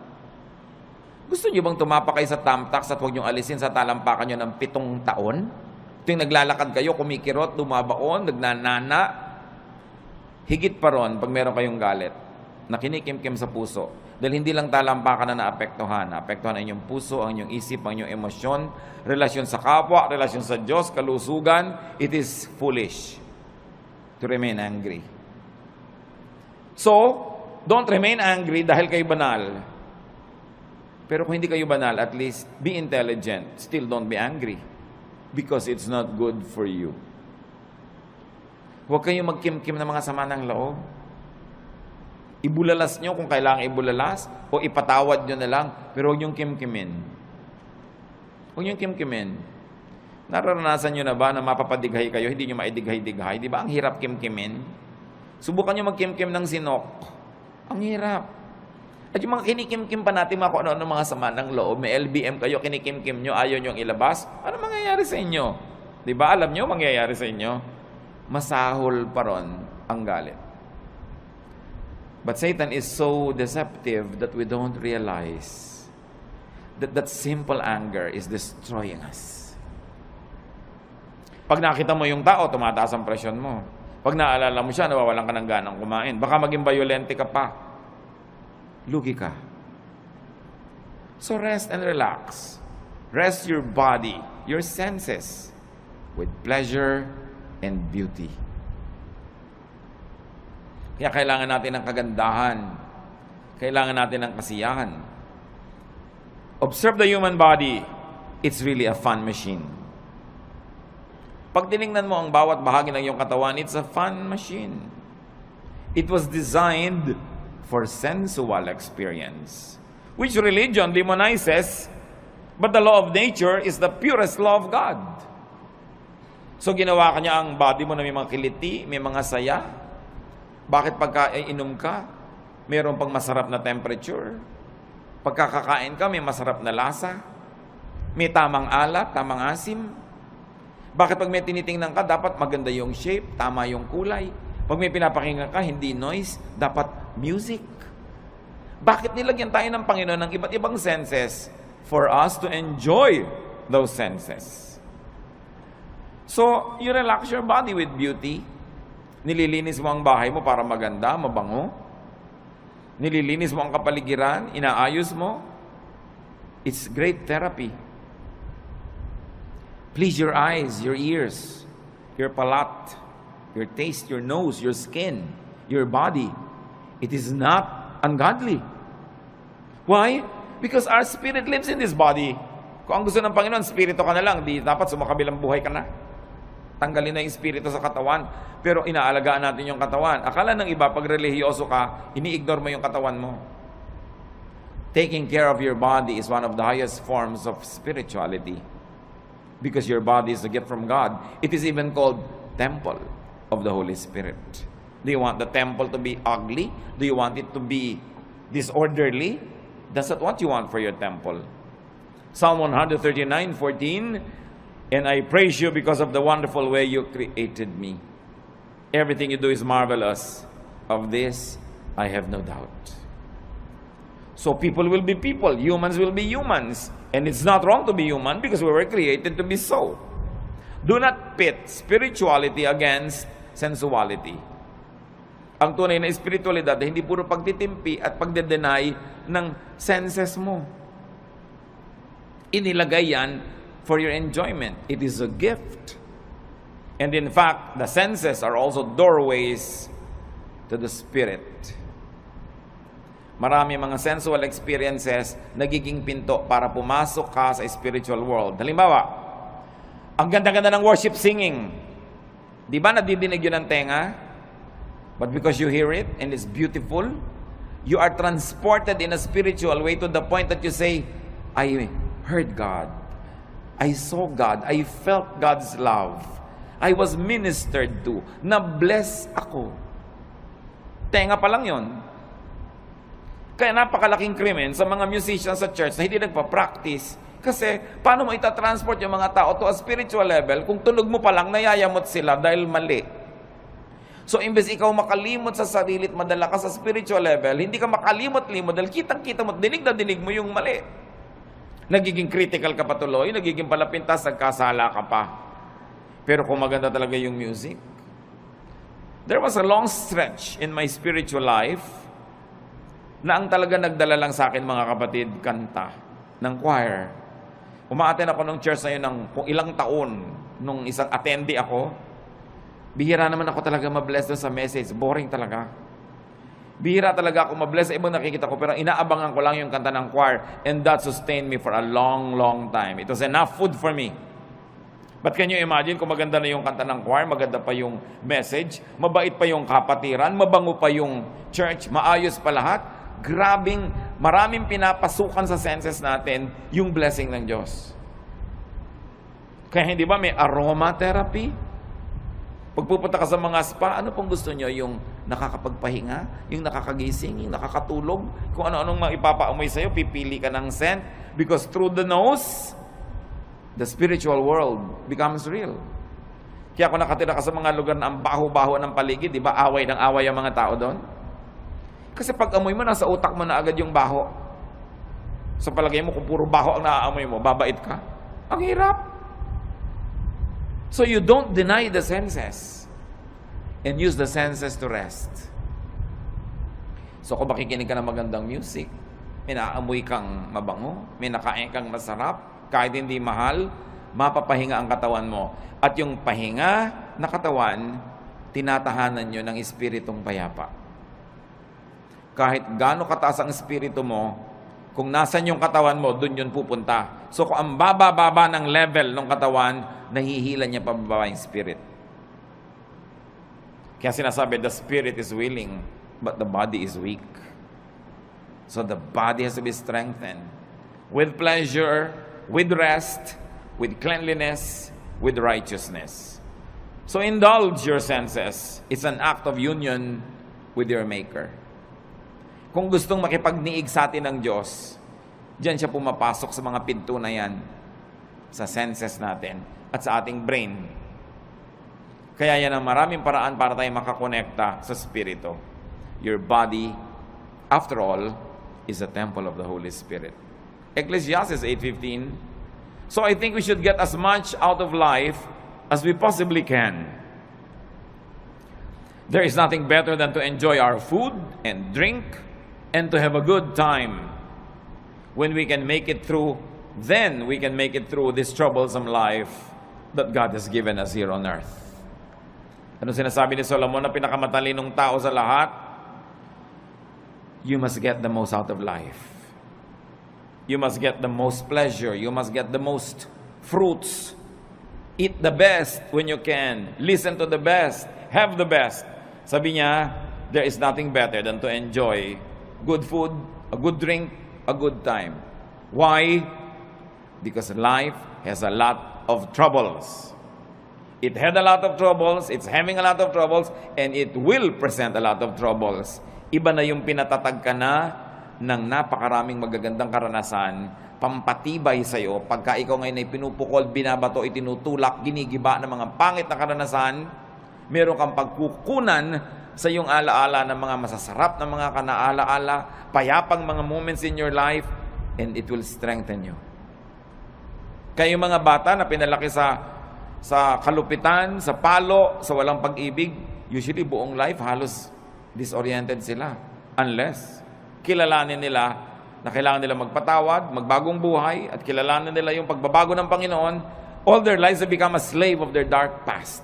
gusto niyo bang tumapa kayo sa tamtax at huwag niyong alisin sa talampakan niyo ng 7 taon? Ito yung naglalakad kayo, kumikirot, lumabaon, nagnanana. Higit pa ron pag meron kayong galit na kinikimkim sa puso. Dahil hindi lang talampakan na naapektuhan. Naapektuhan ang inyong puso, ang inyong isip, ang inyong emosyon, relasyon sa kapwa, relasyon sa Diyos, kalusugan. It is foolish to remain angry. So, don't remain angry dahil kayo banal. Pero kung hindi kayo banal, at least be intelligent. Still don't be angry. Because it's not good for you. Huwag kayong magkimkim ng mga sama ng loob. Ibulalas nyo kung kailangan ibulalas o ipatawad nyo na lang, pero huwag nyo kimkimin. Huwag nyo kimkimin. Nararanasan nyo na ba na mapapadighay kayo, hindi nyo maidighay-dighay? Di ba ang hirap kimkimin? Subukan nyo magkimkim ng sinok. Ang hirap. At yung mga kinikimkim pa natin, mga kung ano mga sama ng loob, may LBM kayo, kinikimkim nyo, ayaw nyo ilabas, ano mangyayari sa inyo? Di ba alam nyo mangyayari sa inyo? Masahol pa ron ang galit. But Satan is so deceptive that we don't realize that simple anger is destroying us. Pag nakita mo yung tao, tumataas ang presyon mo. Pag naalala mo siya, nawawalan ka ng ganang kumain. Baka maging violente ka pa. Lugi ka. So rest and relax. Rest your body, your senses, with pleasure and beauty. Kaya kailangan natin ng kagandahan. Kailangan natin ng kasiyahan. Observe the human body. It's really a fun machine. Pag tinignan mo ang bawat bahagi ng iyong katawan, it's a fun machine. It was designed for sensual experience, which religion demonizes, but the law of nature is the purest law of God. So ginawa ka niya ang body mo na may mga kiliti, may mga saya. Bakit pagka inom ka, mayroon pang masarap na temperature? Pagkakakain ka, may masarap na lasa? May tamang alat, tamang asim? Bakit pag may tinitingnan ka, dapat maganda yung shape, tama yung kulay? Pag may pinapakinggan ka, hindi noise, dapat music. Bakit nilagyan tayo ng Panginoon ng iba't ibang senses? For us to enjoy those senses. So, you relax your body with beauty. Nililinis mo ang bahay mo para maganda, mabango. Nililinis mo ang kapaligiran, inaayos mo. It's great therapy. Please your eyes, your ears, your palate, your taste, your nose, your skin, your body. It is not ungodly. Why? Because our spirit lives in this body. Kung ang gusto ng Panginoon, spirito ka na lang, di dapat sumakabilang buhay ka na. Tanggalin na yung spirito sa katawan. Pero inaalagaan natin yung katawan. Akala ng iba, pag relihiyoso ka, ini-ignore mo yung katawan mo. Taking care of your body is one of the highest forms of spirituality. Because your body is a gift from God. It is even called temple of the Holy Spirit. Do you want the temple to be ugly? Do you want it to be disorderly? That's not what you want for your temple. Psalm 139:14, and I praise you because of the wonderful way you created me. Everything you do is marvelous. Of this, I have no doubt. So people will be people. Humans will be humans. And it's not wrong to be human because we were created to be so. Do not pit spirituality against sensuality. Ang tunay na espiritualidad ay hindi puro pagtitimpi at pagde-deny ng senses mo. Inilagay yan for your enjoyment. It is a gift. And in fact, the senses are also doorways to the spirit. Marami mga sensual experiences nagiging pinto para pumasok ka sa spiritual world. Halimbawa, ang ganda-ganda ng worship singing. Di ba nadidinig yun ng tenga? But because you hear it and it's beautiful, you are transported in a spiritual way to the point that you say, I heard God. I saw God. I felt God's love. I was ministered to. Na-bless ako. Tenga pa lang yun. Kaya napakalaking krimen sa mga musicians sa church na hindi nagpa-practice. Kasi paano mo itatransport yung mga tao to a spiritual level kung tunog mo pa lang nayayamot sila dahil mali? So imbes ikaw makalimot sa sarili at madala ka sa spiritual level, hindi ka makalimot-limot dahil kitang-kita mo, dinig na dinig mo yung mali. Nagiging critical ka patuloy, nagiging palapintas, nagkasala ka pa. Pero kung maganda talaga yung music. There was a long stretch in my spiritual life na ang talaga nagdala lang sa akin, mga kapatid, kanta ng choir. Umaattend ako ng church na yun ng kung ilang taon, nung isang attendee ako. Bihira naman ako talaga mabless doon sa message. Boring talaga. Bihira talaga ako mabless sa ibang nakikita ko, pero inaabangan ko lang yung kanta ng choir, and that sustained me for a long, long time. It was enough food for me. But can you imagine kung maganda na yung kanta ng choir, maganda pa yung message, mabait pa yung kapatiran, mabango pa yung church, maayos pa lahat? Grabing, maraming pinapasukan sa senses natin yung blessing ng Diyos. Kaya hindi ba may aromatherapy? Pag pupunta ka sa mga spa, ano pong gusto nyo? Yung nakakapagpahinga, yung nakakagising, yung nakakatulog, kung ano-anong ipapaamoy sa'yo, pipili ka ng scent. Because through the nose, the spiritual world becomes real. Kaya kung nakatira ka sa mga lugar na ang baho-baho ng paligid, di ba away ng away ang mga tao doon? Kasi pag amoy mo, nasa utak mo na agad yung baho. Sa palagay mo, kung puro baho ang naaamoy mo, babait ka. Ang hirap. So you don't deny the senses and use the senses to rest. So kung makikinig ka ng magandang music, may naamoy kang mabango, may nakain kang masarap, kahit hindi mahal, mapapahinga ang katawan mo. At yung pahinga na katawan, tinatahanan nyo ng espiritong payapa. Kahit gaano kataas ang espiritu mo, kung nasan yung katawan mo, dun yun pupunta. So kung ang baba-baba ng level ng katawan, nahihila niya pababa yung spirit. Kaya sinasabi, the spirit is willing, but the body is weak. So the body has to be strengthened. With pleasure, with rest, with cleanliness, with righteousness. So indulge your senses. It's an act of union with your Maker. Kung gustong makipagniig sa atin ng Diyos, diyan siya pumapasok sa mga pinto na yan, sa senses natin at sa ating brain. Kaya yan ang maraming paraan para tayo makakonekta sa Spirito. Your body, after all, is a temple of the Holy Spirit. Ecclesiastes 8:15. So I think we should get as much out of life as we possibly can. There is nothing better than to enjoy our food and drink and to have a good time. When we can make it through, then we can make it through this troublesome life that God has given us here on earth. Ano sinasabi ni Solomon na pinakamatalinong tao sa lahat? You must get the most out of life. You must get the most pleasure. You must get the most fruits. Eat the best when you can. Listen to the best. Have the best. Sabi niya, there is nothing better than to enjoy good food, a good drink, a good time. Why? Because life has a lot of troubles. It had a lot of troubles, it's having a lot of troubles, and it will present a lot of troubles. Iba na yung pinatatag ka na ng napakaraming magagandang karanasan, pampatibay sa'yo, pagka ikaw ngayon ay pinupukol, binabato, itinutulak, ginigiba ng mga pangit na karanasan, meron kang pagkukunan sa iyong alaala ng mga masasarap na mga kanaalaala, payapang mga moments in your life, and it will strengthen you. Kaya yung mga bata na pinalaki sa kalupitan, sa palo, sa walang pag-ibig, usually buong life halos disoriented sila. Unless kilalanin nila na kailangan nila magpatawad, magbagong buhay, at kilalanin nila yung pagbabago ng Panginoon, all their lives have become a slave of their dark past.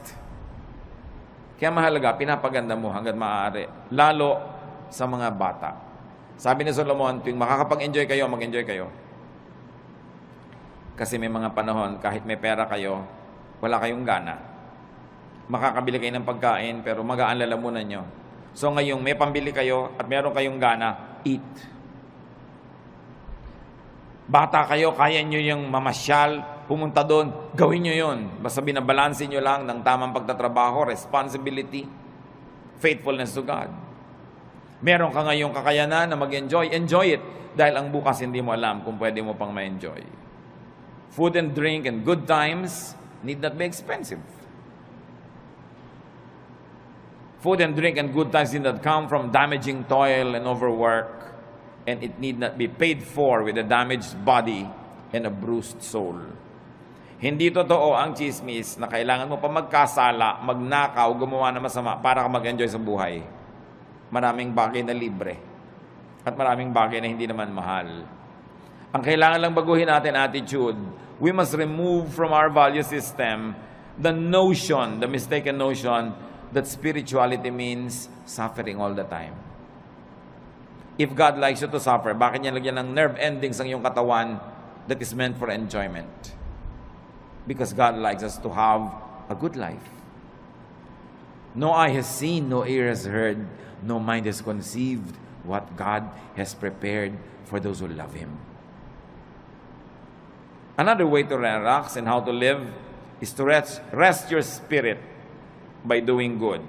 Kaya mahalaga, pinapaganda mo hanggat maaari, lalo sa mga bata. Sabi ni Solomon, tuwing makakapag-enjoy kayo, mag-enjoy kayo. Kasi may mga panahon, kahit may pera kayo, wala kayong gana. Makakabili kayo ng pagkain, pero magaan lalamunan nyo. So ngayong may pambili kayo at meron kayong gana, eat. Bata kayo, kaya nyo yung mamasyal, pumunta doon, gawin nyo yun. Basta binabalansin nyo lang ng tamang pagtatrabaho, responsibility, faithfulness to God. Meron ka ngayong kakayanan na mag-enjoy, enjoy it. Dahil ang bukas hindi mo alam kung pwede mo pang ma-enjoy. Food and drink and good times need not be expensive. Food and drink and good times need not come from damaging toil and overwork. And it need not be paid for with a damaged body and a bruised soul. Hindi totoo ang chismis na kailangan mo pa magkasala, magnakaw, gumawa na masama para ka mag-enjoy sa buhay. Maraming bagay na libre at maraming bagay na hindi naman mahal. Ang kailangan lang baguhin natin attitude. We must remove from our value system the notion, the mistaken notion that spirituality means suffering all the time. If God likes you to suffer, bakit niya lagyan ng nerve endings ang iyong katawan that is meant for enjoyment? Because God likes us to have a good life. No eye has seen, no ear has heard, no mind has conceived what God has prepared for those who love Him. Another way to relax and how to live is to rest your spirit by doing good.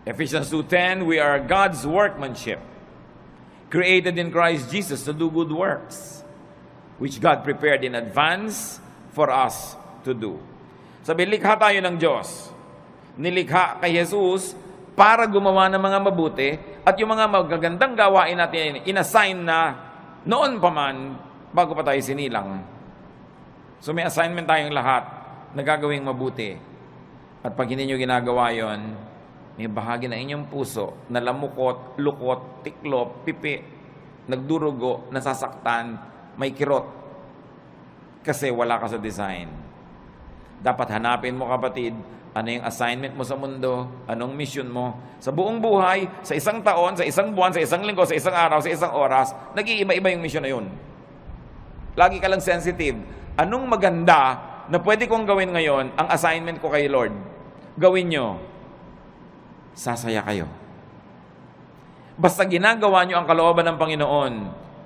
Ephesians 2:10, we are God's workmanship, created in Christ Jesus to do good works, which God prepared in advance for us to do. Sabi, likha tayo ng Diyos. Nilikha kay Jesus para gumawa ng mga mabuti at yung mga magagandang gawain natin, inassign na noon pa man, bago pa tayo sinilang. So may assignment tayong lahat na gagawing mabuti. At pag hindi nyo ginagawa yon, may bahagi ng inyong puso na lamukot, lukot, tiklop, pipi, nagdurugo, nasasaktan, may kirot. Kasi wala ka sa design. Dapat hanapin mo, kapatid, ano yung assignment mo sa mundo, anong mission mo. Sa buong buhay, sa isang taon, sa isang buwan, sa isang linggo, sa isang araw, sa isang oras, nag-iiba-iba yung mission na yun. Lagi ka lang sensitive. Anong maganda na pwede kong gawin ngayon, ang assignment ko kay Lord? Gawin nyo. Sasaya kayo. Basta ginagawa nyo ang kalooban ng Panginoon,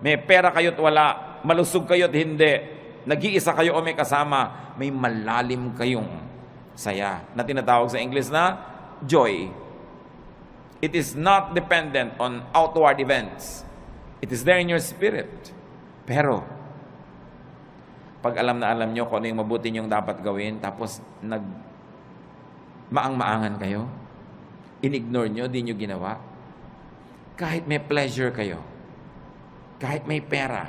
may pera kayo't wala, malusog kayo't hindi, nag-iisa kayo o may kasama, may malalim kayong saya na tinatawag sa English na joy. It is not dependent on outward events. It is there in your spirit. Pero, pag alam na alam nyo kung ano yung mabuti nyong dapat gawin, tapos maang-maangan kayo, in-ignore nyo, di nyo ginawa, kahit may pleasure kayo, kahit may pera,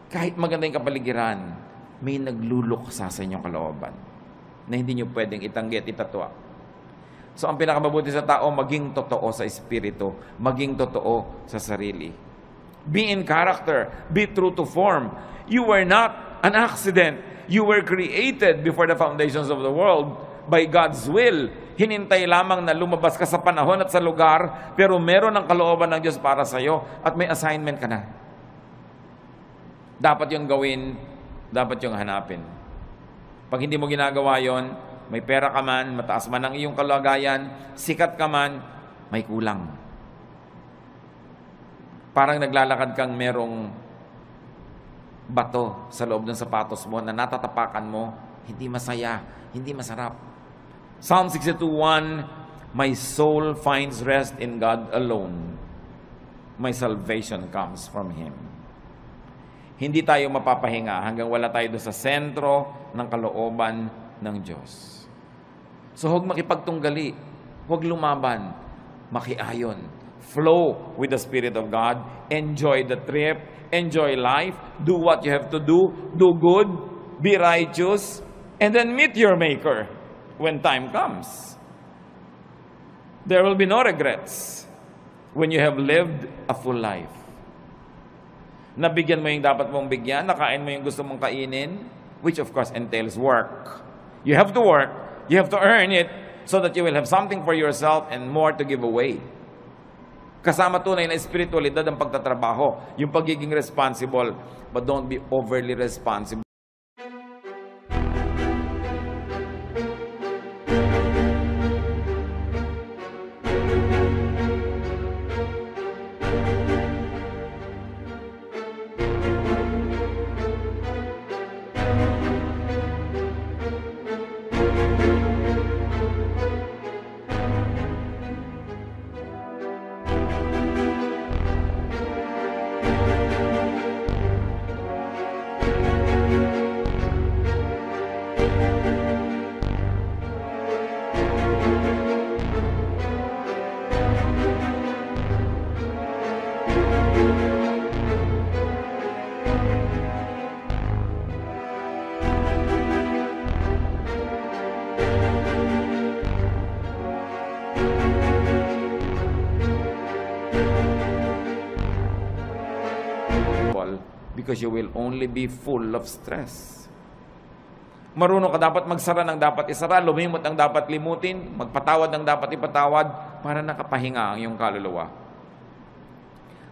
kahit maganda yung kapaligiran, may nagluluksa sa inyong kalooban na hindi nyo pwedeng itanggi at itatwa. So, ang pinakamabuti sa tao, maging totoo sa espiritu, maging totoo sa sarili. Be in character, be true to form. You were not an accident. You were created before the foundations of the world by God's will. Hinintay lamang na lumabas ka sa panahon at sa lugar, pero meron ang kalooban ng Diyos para sa iyo at may assignment ka na. Dapat yung gawin, dapat yung hanapin. Pag hindi mo ginagawa yon, may pera ka man, mataas man ang iyong kalagayan, sikat ka man, may kulang. Parang naglalakad kang merong bato sa loob ng sapatos mo na natatapakan mo, hindi masaya, hindi masarap. Psalm 62:1, my soul finds rest in God alone. My salvation comes from Him. Hindi tayo mapapahinga hanggang wala tayo doon sa sentro ng kalooban ng Diyos. So huwag makipagtunggali, huwag lumaban, makiayon. Flow with the Spirit of God, enjoy the trip, enjoy life, do what you have to do good, be righteous, and then meet your Maker when time comes. There will be no regrets when you have lived a full life. Nabigyan mo yung dapat mong bigyan, nakain mo yung gusto mong kainin, which of course entails work. You have to work, you have to earn it, so that you will have something for yourself and more to give away. Kasama tunay na espiritualidad ang pagtatrabaho, yung pagiging responsible, but don't be overly responsible. Because you will only be full of stress. Marunong ka dapat magsara ng dapat isara, lumimot ang dapat limutin, magpatawad ng dapat ipatawad, para nakapahinga ang iyong kaluluwa.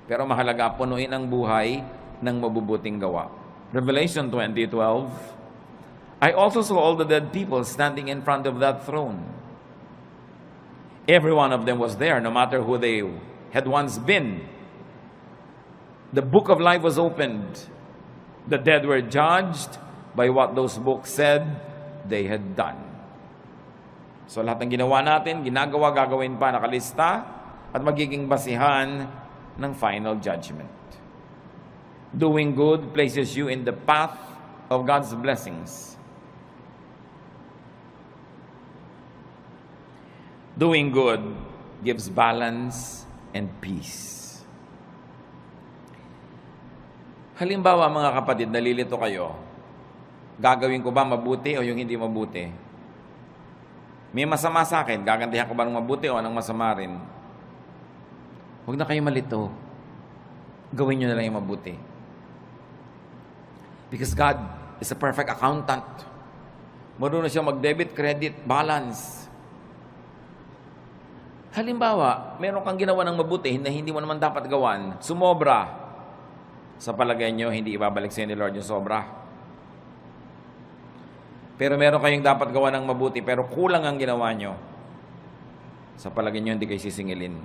Pero mahalaga, punuin ang buhay ng mabubuting gawa. Revelation 20:12, I also saw all the dead people standing in front of that throne. Every one of them was there, no matter who they had once been. The book of life was opened. The dead were judged by what those books said they had done. So lahat ng ginawa natin, ginagawa, gagawin pa, nakalista, at magiging basihan ng final judgment. Doing good places you in the path of God's blessings. Doing good gives balance and peace. Halimbawa, mga kapatid, nalilito kayo, gagawin ko ba mabuti o yung hindi mabuti? May masama sa akin, gagantihan ko ba ng mabuti o ng masama rin? Huwag na kayo malito. Gawin nyo na lang yung mabuti. Because God is a perfect accountant. Marunong siya mag-debit, credit, balance. Halimbawa, meron kang ginawa ng mabuti na hindi mo naman dapat gawan, sumobra. Sa palagay nyo, hindi ibabalik sa ni Lord yung sobra. Pero meron kayong dapat gawa ng mabuti, pero kulang ang ginawa nyo. Sa palagay nyo, hindi kayo sisingilin.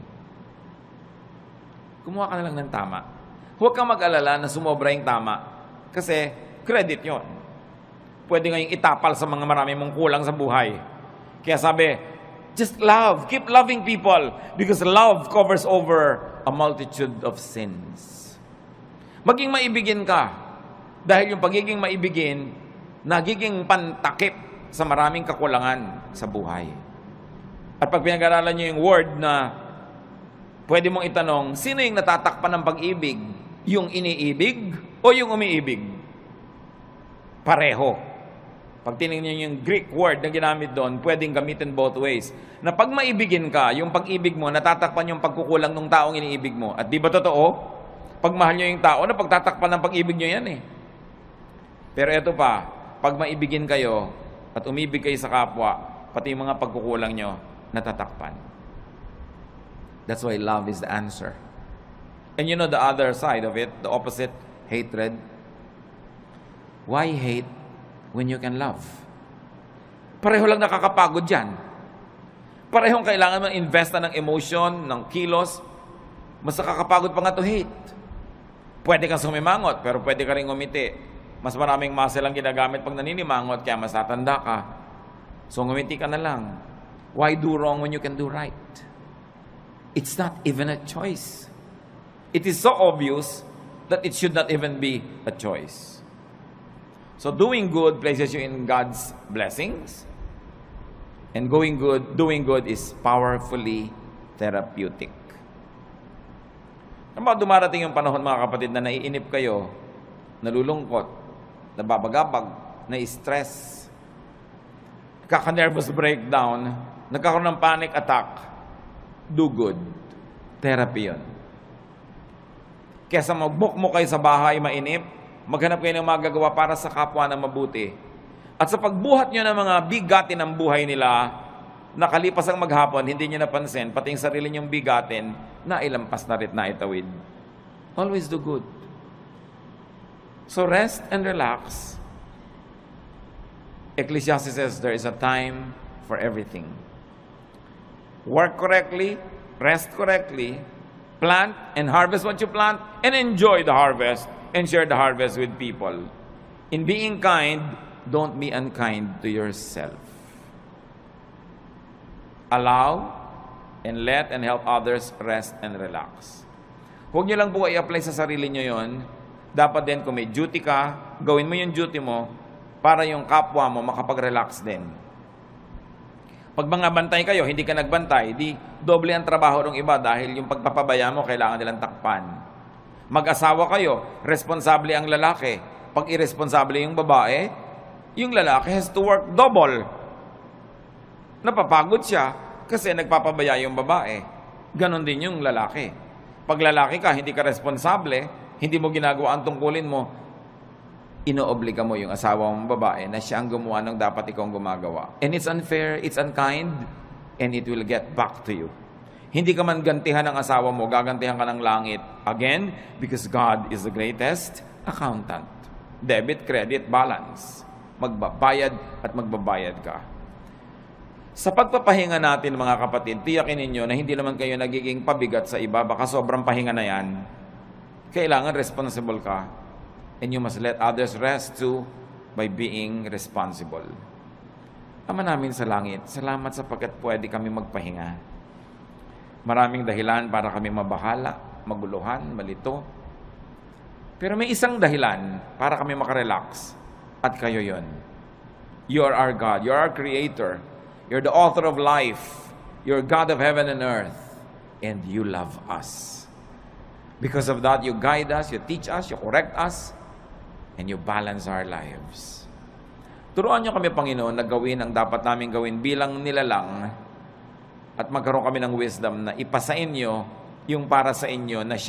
Kumuha ka na lang ng tama. Huwag kang mag-alala na sumobra yung tama. Kasi, credit yon. Pwede ngayong itapal sa mga marami mong kulang sa buhay. Kaya sabi, just love. Keep loving people. Because love covers over a multitude of sins. Maging maibigin ka. Dahil yung pagiging maibigin, nagiging pantakip sa maraming kakulangan sa buhay. At pag pinag-aralan nyo yung word na pwede mong itanong, sino yung natatakpan ng pag-ibig? Yung iniibig o yung umiibig? Pareho. Pag tinignan nyo yung Greek word na ginamit doon, pwedeng gamitin both ways. Na pag maibigin ka, yung pag-ibig mo, natatakpan yung pagkukulang ng taong iniibig mo. At di ba totoo? Pag mahal nyo yung tao, na pagtatakpan ng pag-ibig nyo yan eh. Pero eto pa, pag maibigin kayo at umibig kayo sa kapwa, pati yung mga pagkukulang nyo, natatakpan. That's why love is the answer. And you know the other side of it, the opposite, hatred. Why hate when you can love? Pareho lang nakakapagod yan. Parehong kailangan mo invest na ng emotion, ng kilos. Mas nakakapagod pa nga to hate. Pwede kang sumimangot, pero pwede ka rin ngumiti. Mas maraming muscle ang ginagamit pag naninimangot, kaya mas tatanda ka. So ngumiti ka na lang. Why do wrong when you can do right? It's not even a choice. It is so obvious that it should not even be a choice. So doing good places you in God's blessings. And doing good is powerfully therapeutic. Naman dumarating yung panahon, mga kapatid, na naiinip kayo, nalulungkot, nababagabag, na-stress, kaka-nervous breakdown, nagkakaroon ng panic attack. Do good. Therapy yun. Kesa mag-book mo kayo sa bahay, mainip, maghanap kayo ng magagawa para sa kapwa na mabuti. At sa pagbuhat nyo ng mga bigatin ng buhay nila, nakalipas ang maghapon, hindi nyo napansin, pati yung sarili nyong bigatin, nailampas na rin, naitawid. Always do good. So rest and relax. Ecclesiastes says there is a time for everything. Work correctly, rest correctly, plant and harvest what you plant, and enjoy the harvest, and share the harvest with people. In being kind, don't be unkind to yourself. Allow and let and help others rest and relax. Huwag nyo lang po i-apply sa sarili nyo yon. Dapat din kung may duty ka, gawin mo yung duty mo para yung kapwa mo makapag-relax din. Pag mga bantay kayo, hindi ka nagbantay, di doble ang trabaho ng iba dahil yung pagpapabaya mo kailangan nilang takpan. Mag-asawa kayo, responsable ang lalaki. Pag irresponsable yung babae, yung lalaki has to work double. Napapagod siya kasi nagpapabaya yung babae. Ganon din yung lalaki. Pag lalaki ka, hindi ka responsable, hindi mo ginagawa ang tungkulin mo, inoobliga mo yung asawa mong babae na siya ang gumawa ng dapat ikaw gumagawa. And it's unfair, it's unkind, and it will get back to you. Hindi ka man gantihan ng asawa mo, gagantihan ka ng langit. Again, because God is the greatest accountant. Debit, credit, balance. Magbabayad at magbabayad ka. Sa pagpapahinga natin, mga kapatid, tiyakin ninyo na hindi naman kayo nagiging pabigat sa iba, baka sobrang pahinga na yan. Kailangan responsible ka. And you must let others rest too by being responsible. Ama namin sa langit, salamat sapagkat pwede kami magpahinga. Maraming dahilan para kami mabahala, maguluhan, malito. Pero may isang dahilan para kami makarelax. At kayo yon. You are our God. You are our Creator. You're the author of life. You're God of heaven and earth. And you love us. Because of that, you guide us, you teach us, you correct us, and you balance our lives. Turuan niyo kami, Panginoon, na gawin ang dapat namin gawin bilang nilalang at magkaroon kami ng wisdom na ipasa inyo yung para sa inyo na siya